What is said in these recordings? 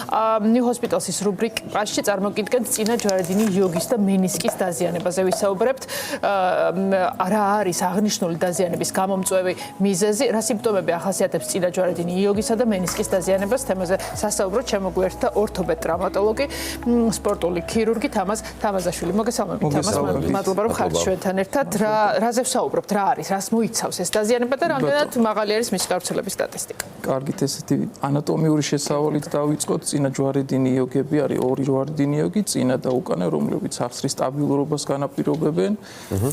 New Hospitals-ის რუბრიკაში წარმოგიდგენთ წინა ჯვარედინი იოგის და მენისკის დაზიანებაზე ვისაუბრებთ. რა არის აღნიშნული დაზიანების გამომწვევი მიზეზი, რა სიმპტომები ახასიათებს წინა ჯვარედინი იოგისა და მენისკის დაზიანებას. თემაზე სასაუბროდ შემოგვიერთდა ორთოპედ ტრავმატოლოგი, სპორტული ქირურგი თამაზ თამაზაშვილი. მოგესალმებით თამაზ, მადლობა რომ ხართ ჩვენთან ერთად. რაზე ვსაუბრობთ, რა არის, რას მოიცავს ეს დაზიანება და რამდენად მაღალი არის მისი გავრცელების სტატისტიკა? კარგით, ესეთი ანატომიური შესავალით დავიწყოთ. წინა ჯვარედინი იოგები არის ორი ჯვარედინი იოგი, წინა და უკანა, რომლებიც ახსრის სტაბილურობას განაპირობებენ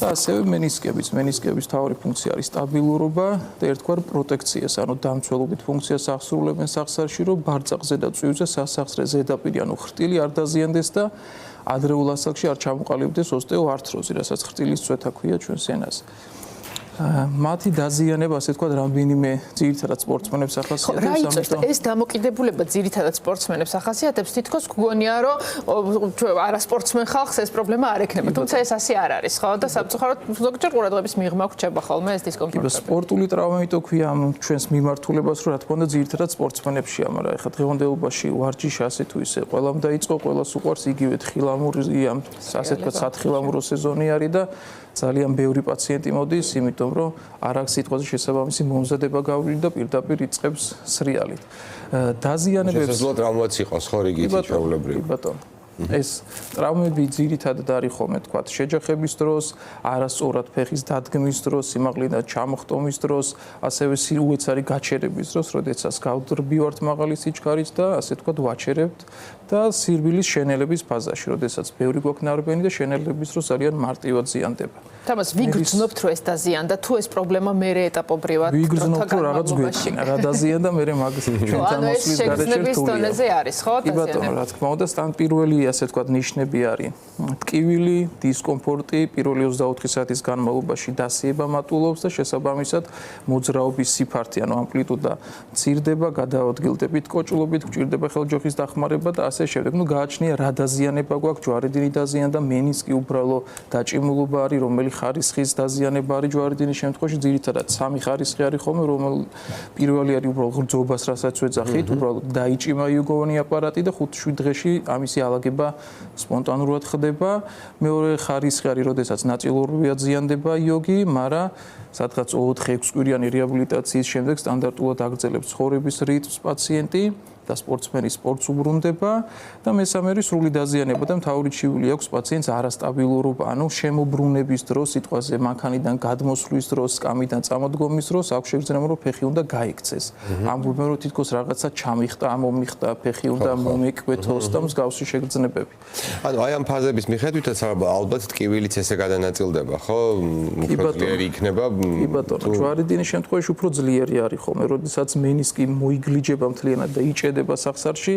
და ასევე მენისკების. მენისკების მთავარი ფუნქცია არის სტაბილურობა და ერთგვარ პროტექციას, ანუ დამცველობით ფუნქციას ახსრულებენ სახსარში, რომ ბარწახზე და წვივზე სასახსრე ზედაპირი, ანუ ხრტილი არ დაზიანდეს და ადრეულ ასაკში არ ჩამოყალიბდეს ოსტეოართროზი, რასაც ხრტილის წვეთა ქვია ჩვენს ენაზე. მათი დაზიანება, ასე ვთქვათ, რამდენიმე ძირითადად სპორტსმენებს ახასიათებს. ეს დამოკიდებულება ძირითადად სპორტსმენებს ახასიათებს, თითქოს გგონია, რომ არა სპორტსმენ ხალხს ეს პრობლემა არ ექნება. თუმცა ეს ასე არ არის, ხო? და სამწუხაროდ ზოგჯერ ყურადღების მიღმა გვჭება ხოლმე ეს დისკომფორტები. სპორტული ტრავმაიტო ქვია ამ ჩვენს მიმართულებას, რომ რა თქმა უნდა ძირითადად სპორტსმენებშია, მაგრამ ეხლა დღევანდელობაში ვარჯიში ასე თუ ისე ყველამ დაიწყო, ყველას უყვარს იგივე თხილამურია, ასე ვთქვათ, სათხილამურო სეზონი არის და ძალიან ბევრი პაციენტი მოდის, იმიტომ რომ არ აქვს სიტყვაზე შესაბამისი მომზადება გავრილი და პირდაპირ იწყებს სრიალით. დაზიანებებს შესაძლოა ტრავმაც იყოს, ხო, რიგით ჩვეულებრივ. ბატონო. ეს ტრავმები ძირითადად არის ხოლმე თქვათ შეჯახების დროს, არასწორად ფეხის დადგმის დროს, სიმაღლიდან ჩამოხტომის დროს, ასევე უეცარი გაჩერების დროს, როდესაც გავდრბივართ მაღალი სიჩქარით და ასე თქვათ ვაჩერებთ და სირბილის შენელების ფაზაში, როდესაც ბევრი გვაქვს ნარბენი და შენელების დროს ძალიან მარტივად ზიანდება. თამას ვიგრძნობთ რომ ეს დაზიანდა, თუ ეს პრობლემა მერე ეტაპობრივად ვიგრძნობთ რომ რაღაც გვექნა, რა დაზიანდა მერე მაგის ჩვენთან მოსვლის გარეშე რთულია. არის, ხო, დაზიანება? კი ბატონო, რა თქმა უნდა, სთან პირველი ასე ვთქვათ ნიშნები არის ტკივილი, დისკომფორტი, პირველი 24 საათის განმავლობაში დასიება მატულობს და შესაბამისად მოძრაობის სიფართი, ანუ ამპლიტუდა მცირდება, გადაადგილდებით კოჭლობით, გვჭირდება ხელჯოხის დახმარება და ასე შემდეგ. ნუ გააჩნია რა დაზიანება გვაქვს, ჯვარედინი დაზიანდა, მენისკი უბრალო დაჭიმულობა არის, რომელი ხარისხის დაზიანება არის ჯვარედინის შემთხვევაში, ძირითადად სამი ხარისხი არის ხოლმე, რომელი პირველი არის უბრალო გრძობას, რასაც ვეძახით, უბრალო დაიჭიმა იოგოვანი აპარატი და 5-7 დღეში ამისი ალაგება სპონტანურად ხდება. მეორე ხარისხი არის, როდესაც ნაწილობრივად ზიანდება იოგი, მაგრამ სადღაც 4-6 კვირიანი რეაბილიტაციის შემდეგ სტანდარტულად აგრძელებს ცხოვრების რიტმს პაციენტი და სპორტსმენი სპორტს უბრუნდება და მესამე არის სრული დაზიანება და მთავარი ჩივილი აქვს პაციენტს არასტაბილურობა, ანუ შემოbrunების დროს, სიტყვაზე მანქანიდან გადმოსვლის დროს, სკამიდან წამოდგომის დროს აქვს შეგრძნება, რომ ფეხი უნდა გაიქცეს. ამბობენ, რომ თითქოს რაღაცა ჩამიხტა, ამომიხტა, ფეხი უნდა მომეკვეთოს და მსგავსი შეგრძნებები. ანუ აი ამ ფაზების მიხედვითაც ალბათ ტკივილიც ესე გადანაწილდება, ხო? უფრო ძლიერი იქნება. კი ბატონო, ჯვარედინის შემთხვევაში უფრო ძლიერი არის ხოლმე, როდესაც მენისკი მოიგლიჯება მთლიანად და იჭედება სახსარში,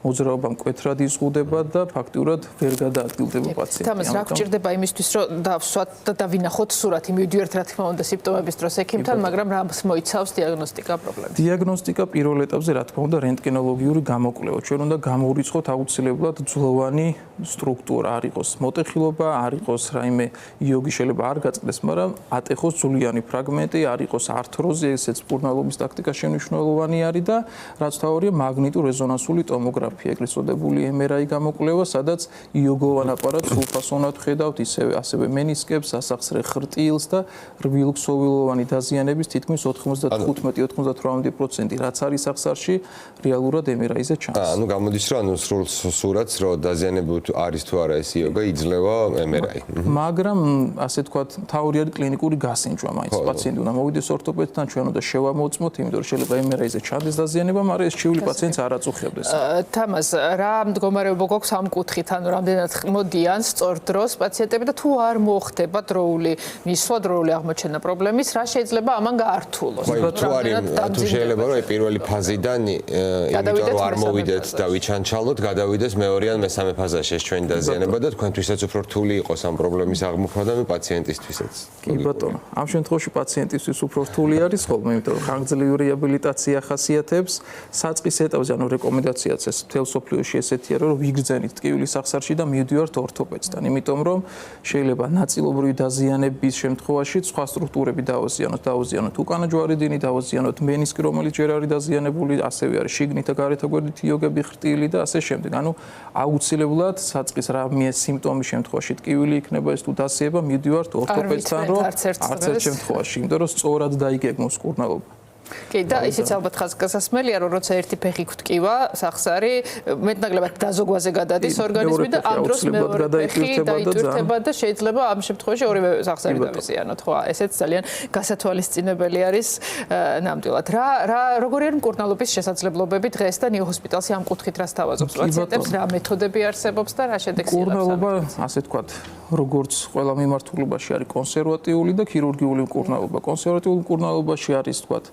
მოძრაობა მკვეთრად იზღუდება და ფაქტიურად ვერ გადაადგილდება პაციენტი. თამას რა გვჭირდება იმისთვის, რომ დავსვათ და დავინახოთ სურათი, მივიდივართ რა თქმა უნდა სიმპტომების დროს ექიმთან, მაგრამ რას მოიცავს დიაგნოსტიკა პრობლემები? დიაგნოსტიკა პირველ ეტაპზე რა თქმა უნდა რენტგენოლოგიური გამოკვლევა. ჩვენ უნდა გამოვიწყოთ აუცილებლად ძვლოვანი სტრუქტურა, არ იყოს მოტეხილობა, არ იყოს რაიმე იოგი შეიძლება არ გაწყდეს, მაგრამ ატეხოს ძვლიანი ფრაგმენტი, არ იყოს ართროზი, ესეც მკურნალობის ტაქტიკაში მნიშვნელოვანი არის და რაც თავარია მაგნიტურ-რეზონანსული ტომოგრაფია, ეგრეთ წოდებული MRI გამოკვლევა, სადაც იოგოვან აპარატს სრულფასოვნად ხედავთ, ასევე მენისკებს, სასახსრე ხრტილს და რბილ-ქსოვილოვანი დაზიანების თითქმის 95-98% რაც არის სახსარში, რეალურად MRI-ზე ჩანს. ანუ გამოდის რომ ანუ სრულ სურათს რომ დაზიანება არის თუ არა ეს იოგა იძლევა MRI. მაგრამ ასე ვთქვათ, თავი არის კლინიკური გასინჯვა, მაინც პაციენტი უნდა მოვიდეს ორთოპედთან, ჩვენ უნდა შევამოწმოთ, იმიტომ რომ შეიძლება MRI-ზე ჩანდეს დაზიანება, მაგრამ ეს ჩივილი პაციენტს არ აწუხებდეს. თამას, რა მდგომარეობა გვაქვს ამ კუთხით, ანუ რამდენად მოდიან სწორ დროს პაციენტები და თუ არ მოხდება დროული მისვლა, დროული აღმოჩენა პრობლემის, რა შეიძლება ამან გაართულოს? თუ შეიძლება რომ პირველი ფაზიდან იმიტომ რომ არ მოვიდეთ და ვიჩანჩალოთ, გადავიდეს მეორე ან მესამე ფაზაში ეს ჩვენი დაზიანება და თქვენთვისაც უფრო რთული იყოს ამ პრობლემის აღმოფხვრა და პაციენტისთვისაც. კი ბატონო, ამ შემთხვევაში პაციენტისთვის უფრო რთული არის ხოლმე, იმიტომ რომ ხანგრძლივი რეაბილიტაცია ახასიათებს საწყის ეტაპზე თავზე ანუ რეკომენდაციაც ეს მთელ სოფლიოში ესეთია რომ ვიგრძენით ტკივილის სახსარში და მივდივართ ორთოპედთან იმიტომ რომ შეიძლება ნაწილობრივი დაზიანების შემთხვევაში სხვა სტრუქტურები დაუზიანოთ უკანა ჯვარედინი დაუზიანოთ მენისკი რომელიც ჯერ არის დაზიანებული ასევე არის შიგნით და გარეთ გვერდითი იოგები ხრტილი და ასე შემდეგ ანუ აუცილებლად საწყის რამე სიმპტომის შემთხვევაში ტკივილი იქნება ეს თუ დასიება მივდივართ ორთოპედთან რომ არც ერთ შემთხვევაში იმიტომ რომ სწორად დაიგეგმოს მკურნალობა კი და ისიც ალბათ ხაზგასასმელია რომ როცა ერთი ფეხი გვტკივა სახსარი მეტნაკლებად დაზოგვაზე გადადის ორგანიზმი და ამ დროს მეორე ფეხი დაიტვირთება და შეიძლება ამ შემთხვევაში ორივე სახსარი დავიზიანოთ ხო ესეც ძალიან გასათვალისწინებელი არის ნამდვილად რა როგორი არის მკურნალობის შესაძლებლობები დღეს და ნიუ ჰოსპიტალში ამ კუთხით რას თავაზობს პაციენტებს რა მეთოდები არსებობს და რა შედეგს იღებს მკურნალობა ასე ვთქვათ როგორც ყველა მიმართულებაში არის კონსერვატიული და ქირურგიული მკურნალობა კონსერვატიული მკურნალობაში არის ვთქვათ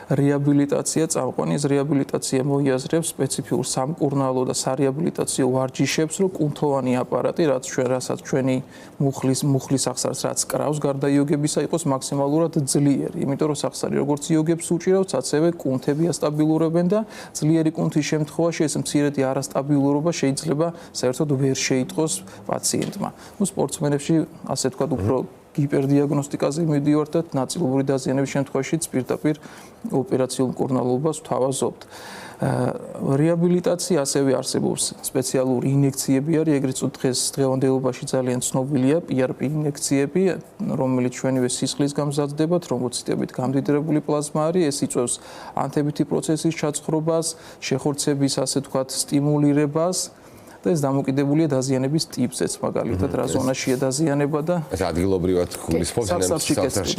რეაბილიტაცია წამყვანი ეს რეაბილიტაცია მოიაზრებს სპეციფიურ სამკურნალო და სარეაბილიტაციო ვარჯიშებს რომ კუნთოვანი აპარატი რასაც ჩვენი მუხლის სახსარს რაც კრავს გარდა იოგებისა იყოს მაქსიმალურად ძლიერი იმიტომ რომ სახსარი როგორც იოგებს უჭირავს ასევე კუნთები ასტაბილურებენ და ძლიერი კუნთის შემთხვევაში ეს მცირედი არასტაბილურობა შეიძლება საერთოდ ვერ შეიტყოს პაციენტმა ნუ სპორტსმენებში ასე თქვა უფრო ჰიპერდიაგნოსტიკაზე მივდივართ და ნაწილობრივი დაზიანების შემთხვევაშიც პირდაპირ ოპერაციულ მკურნალობას ვთავაზობთ. რეაბილიტაცია ასევე არსებობს სპეციალური ინექციები არის ეგრეთ წოდდეს დღევანდელობაში ძალიან ცნობილია PRP ინექციები რომელიც ჩვენივე სისხლის გამზადდება თრომბოციტებით გამდიდრებული პლაზმა არის ეს იწვევს ანთებითი პროცესის ჩაცხრობას შეხორცების ასე ვთქვათ სტიმულირებას და ეს დამოკიდებულია დაზიანების ტიპზეც მაგალითად რა ზონაშია დაზიანება და ეს ადგილობრივად გულისხმობს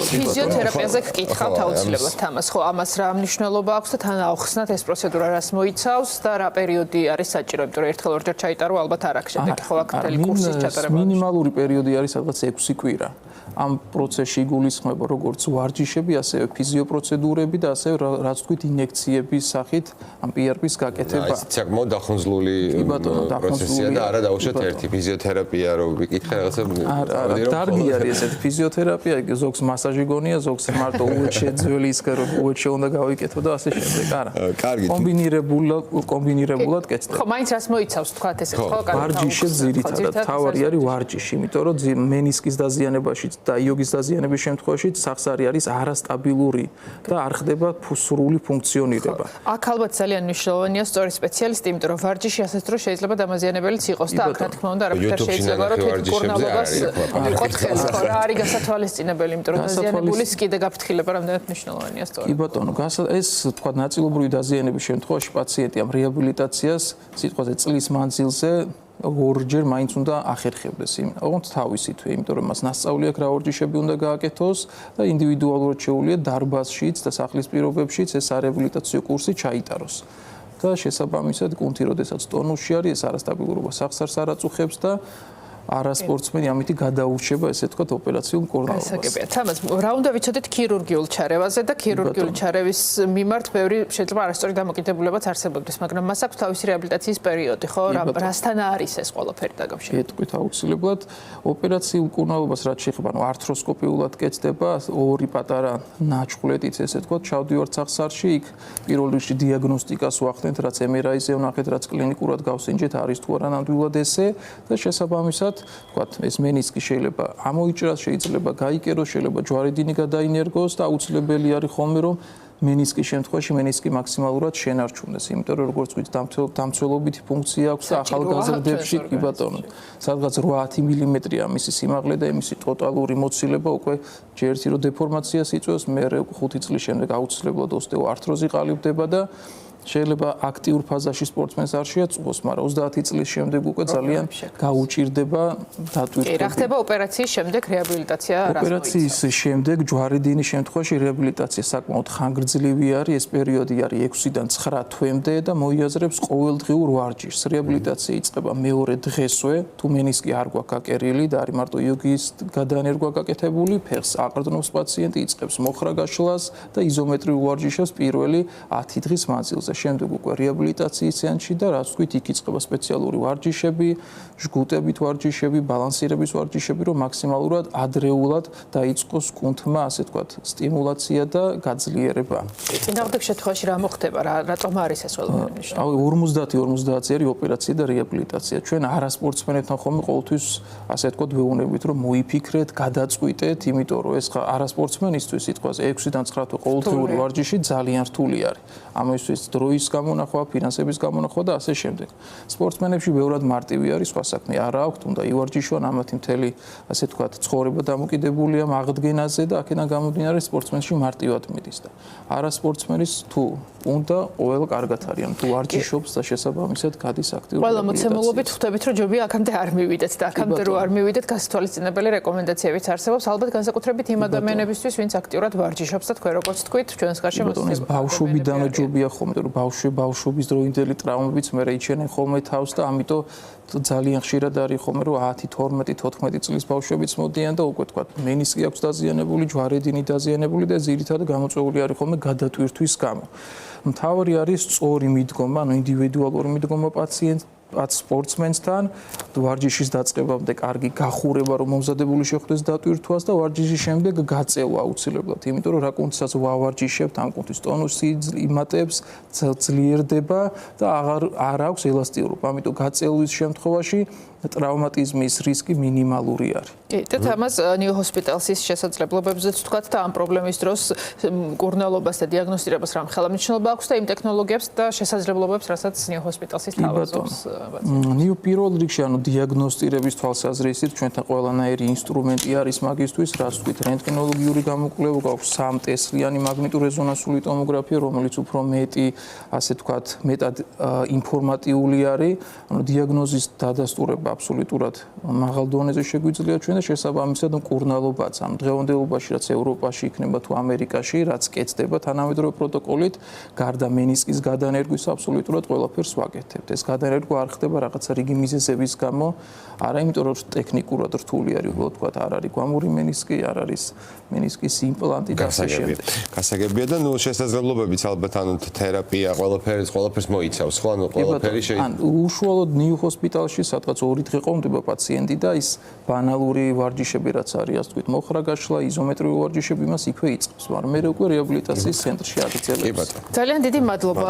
ფიზიოთერაპიაზე გკითხავთ აუცილებლად თამას ხო ამას რა მნიშვნელობა აქვს და თან აუხსნათ ეს პროცედურა რას მოიცავს და რა პერიოდი არის საჭირო იმიტომ რომ ერთხელ ორჯერ ჩაიტარო ალბათ არ აქვს შედეგი ხო აქ მთელი კურსის ჩატარება მინიმალური პერიოდი არის სადღაც 6 კვირა ამ პროცესში იგულისხმება როგორც ვარჯიშები ასევე ფიზიოპროცედურები და ასევე რაც თქვით ინექციების სახით ამ PRP-ს გაკეთება ეს საკმაოდ დახუნძლული პროცესია და არა დაუშვათ ერთი ფიზიოთერაპია რო ვიკითხე რაღაცა დარგი არის ესეთი ფიზიოთერაპია ზოგს მასაჟი გონია ზოგს მარტო უეჩ შეძველი ის რომ უეჩ უნდა გავიკეთო და ასე შემდეგ არა კომბინირებულად კეთდება ხო მაინც რას მოიცავს თქვათ ესე ხო ვარჯიშებს ძირითადად თავარი არის ვარჯიში იმიტომ რომ მენისკის დაზიანებაში და იოგის დაზიანების შემთხვევაში სახსარი არის არასტაბილური და არ ხდება სრული ფუნქციონირება აქ ალბათ ძალიან მნიშვნელოვანია სწორი სპეციალისტი იმიტომ რომ ვარჯიში ასეთ დროს შეიძლება დამაზიანებელიც იყოს და აქ რა თქმა უნდა არაფერ შეიძლება რომ თვითმკურნალობას ვიყოთ ხელს ხო რა არის გასათვალისწინებელი იმიტომ რომ დაზიანებულის კიდე გაფრთხილება რამდენად მნიშვნელოვანია სწორად კი ბატონო ეს თქვა ნაწილობრივი დაზიანების შემთხვევაში პაციენტი ამ რეაბილიტაციას სიტყვაზე წლის მანძილზე ორჯერ მაინც უნდა ახერხებდეს ოღონდ თავისითვე იმიტომ რომ მას ნასწავლი აქვს რა ვარჯიშები უნდა გააკეთოს და ინდივიდუალურად შეუძლია დარბაზშიც და სახლის პირობებშიც ეს რეაბილიტაციო კურსი ჩაიტაროს და შესაბამისად კუნთი როდესაც ტონუსში არის ეს არასტაბილურობა სახსარს არ აწუხებს და არა სპორტსმენი ამით გადაურჩება ესე თქვა ოპერაციულ მკურნალობას. გასაგებია. თამას რა უნდა ვიცოდეთ ქირურგიულ ჩარევაზე და ქირურგიული ჩარევის მიმართ ბევრი შეიძლება არასწორი დამოკიდებულებაც არსებობდეს, მაგრამ მას აქვს თავისი რეაბილიტაციის პერიოდი, ხო? რასთან არის ეს ყველაფერი დაგამშვიდობ. ეთქვით აუცილებლად ოპერაციულ მკურნალობას რაც შეეხება, ანუ ართროსკოპიულად კეთდება, ორი პატარა ნაჩხლეტით ესე თქვა ჩავდივართ სახსარში, იქ პირველ რიგში დიაგნოსტიკას ვახდენთ, რაც MRI-ზე ვნახეთ, რაც კლინიკურად გავსინჯეთ, არის თუ არა ნამდვილად ესე და შესაბამისად ვთქვათ, ეს მენისკი შეიძლება ამოიჭრას, შეიძლება გაიკეროს, შეიძლება ჯვარედინი გადაინერგოს და აუცილებელი არის ხოლმე რომ მენისკის შემთხვევაში მენისკი მაქსიმალურად შენარჩუნდეს, იმიტომ რომ როგორც ვთქვით, დამცველობითი ფუნქცია აქვს და ახალგაზრდებში, კი ბატონო, სადღაც 8 მმ-ია მისი სიმაღლე და მისი ტოტალური მოცილება უკვე ჯერ ერთი რომ დეფორმაციას იწვევს, მერე 5 წლის შემდეგ აუცილებლად ოსტეოართროზი ყალიბდება და შეიძლება აქტიურ ფაზაში სპორტსმენს არ შეაწუხოს, მაგრამ 30 წლის შემდეგ უკვე ძალიან გაუჭირდება დატვირთვა. კი, რა ხდება ოპერაციის შემდეგ რეაბილიტაცია რას მოიცავს? ოპერაციის შემდეგ ჯვარედინის შემთხვევაში რეაბილიტაცია საკმაოდ ხანგრძლივი არის, ეს პერიოდი არის 6-დან 9 თვემდე და მოიაზრებს ყოველდღიურ ვარჯიშს. რეაბილიტაცია იწყება მეორე დღესვე, თუ მენისკი არ გვაქვს აკერილი და არის მარტო იოგის გადანერგვა გაკეთებული, ფეხს აყრდნობს პაციენტი, იწყებს მოხრა გაშლას და იზომეტრიულ ვარჯიშებს პირველი 10 დღის მანძილზე. შემდეგ უკვე რეაბილიტაციის ცენტრში და რაც თქვით, იქ იწყება სპეციალური ვარჯიშები, ჟგუტებით ვარჯიშები, ბალანსირების ვარჯიშები, რომ მაქსიმალურად ადრეულად დაიწყოს კუნთმა, ასე ვთქვათ, სტიმულაცია და გაძლიერება. წინააღმდეგ შემთხვევაში რა მოხდება? რატომ არის ეს ყველაფერი მნიშვნელოვანი? 50-50 არის ოპერაცია და რეაბილიტაცია. ჩვენ არასპორტსმენებთან ხოლმე ყოველთვის ასე ვთქვათ ვეუბნებით, რომ მოიფიქრეთ, გადაწყვიტეთ, იმიტომ რომ ეს არასპორტსმენისთვის სიტყვაზე 6-დან 9 თვე ყოველდღიური ვარჯიში ძალიან რთული არის. ამისთვის დროის გამონახვა, ფინანსების გამონახვა და ასე შემდეგ. სპორტსმენებში ბევრად მარტივი არის სხვა საქმე. არა აქვთ, უნდა ივარჯიშონ, ამათი მთელი ასე ვთქვათ ცხოვრება დამოკიდებულია აღდგენაზე და აქედან გამომდინარე სპორტსმენში მარტივად მიდის და არასპორტსმენის თუ უნდა ყოველ კარგად არიან, თუ ვარჯიშობს და შესაბამისად გადის აქტიურ ყველა მოცემულობით ხვდებით, რომ ჯობია აქამდე არ მივიდეთ და აქამდე რო არ მივიდეთ, გასათვალისწინებელი რეკომენდაციებიც არსებობს, ალბათ განსაკუთრებით იმ ადამიანებისთვის, ვინც აქტიურად ვარჯიშობს და თქვენ როგორც თქვით, ჩვენს გარშემო ეს ბავშვობიდანვე ჯობია ხოლმე, რომ ბავშვობის დროინდელი ტრავმებიც მე იჩენენ ხოლმე თავს და ამიტომ ძალიან ხშირად არის ხოლმე, რომ 10, 12, 14 წლის ბავშვებიც მოდიან და უკვე თქვა მენისკი აქვს დაზიანებული, ჯვარედინი დაზიანებული და ძირითადად გამოწვეული არის ხოლმე გადატვირთვის გამო. მთავარი არის სწორი მიდგომა, ანუ ინდივიდუალური მიდგომა სპორტსმენთან, ვარჯიშის დაწყებამდე კარგი გახურება, რომ მომზადებული შეხვდეს დატვირთვას და ვარჯიშის შემდეგ გაწევა აუცილებლად, იმიტომ რომ რა კუნთსაც ვავარჯიშებთ, ამ კუნთის ტონუსი იმატებს, ძლიერდება და არ აქვს ელასტიურობა. ამიტომ გაწევის შემთხვევაში ტრავმატიზმის რისკი მინიმალური არის. კი, და თამას ნიუ ჰოსპიტალსის შესაძლებლობებზეც ვთქვათ და ამ პრობლემის დროს კურნალობას და დიაგნოსტირებას რამ ხელმისაწვდომობა აქვს და იმ ტექნოლოგიებს და შესაძლებლობებს, რასაც ნიუ ჰოსპიტალსის თავაზობს. ნიუ პირველ რიგში, ანუ დიაგნოსტირების თვალსაზრისით, ჩვენთან ყველანაირი ინსტრუმენტი არის მაგისტვის, რაც ვთქვით, რენტგენოლოგიური გამოკვლევა, გვაქვს 3 ტესლიანი მაგნიტურეზონანსული ტომოგრაფია, რომელიც უფრო მეტი, ასე ვთქვათ, მეტად ინფორმატიული არის, ანუ დიაგნოზის დადასტურება აბსოლუტურად მაღალ დონეზე შეგვიძლია ჩვენ და შესაბამისად მკურნალობაც ამ დღევანდელობაში რაც ევროპაში იქნება თუ ამერიკაში რაც კეთდება თანამედროვე პროტოკოლით გარდა მენისკის გადანერგვის აბსოლუტურად ყველაფერს ვაკეთებთ. ეს გადანერგვა არ ხდება რაღაცა რიგი მიზეზების გამო, არა იმიტომ რომ ტექნიკურად რთული არის, უბრალოდ თქვა არ არის გვამური მენისკი, არ არის მენისკის იმპლანტი და ასე შემდეგ. გასაგებია და ნუ შესაძლებლობებიც ალბათ ანუ თერაპია ყველაფერს მოიცავს, ხო? ანუ ყველაფერი უშუალოდ ნიუ ჰოსპიტალში სადღაც 2 დღე ყოფდება პაციენტი და ის ბანალური ვარჯიშები რაც არის, ასე ვთქვით, მოხრა გაშლა, იზომეტრიული ვარჯიშები მას იქვე იწყებს, მაგრამ მე უკვე რეაბილიტაციის ცენტრში აგრძელებს. ძალიან დიდი მადლობა.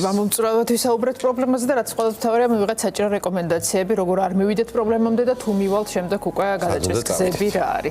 გამომწვევად ვისაუბრეთ პრობლემაზე და რაც ყველაზე მთავარია, მივიღეთ საჭირო რეკომენდაციები, როგორ არ მივიდეთ პრობლემამდე და თუ მივალთ შემდეგ უკვე გადაჭრის გზები რა არის.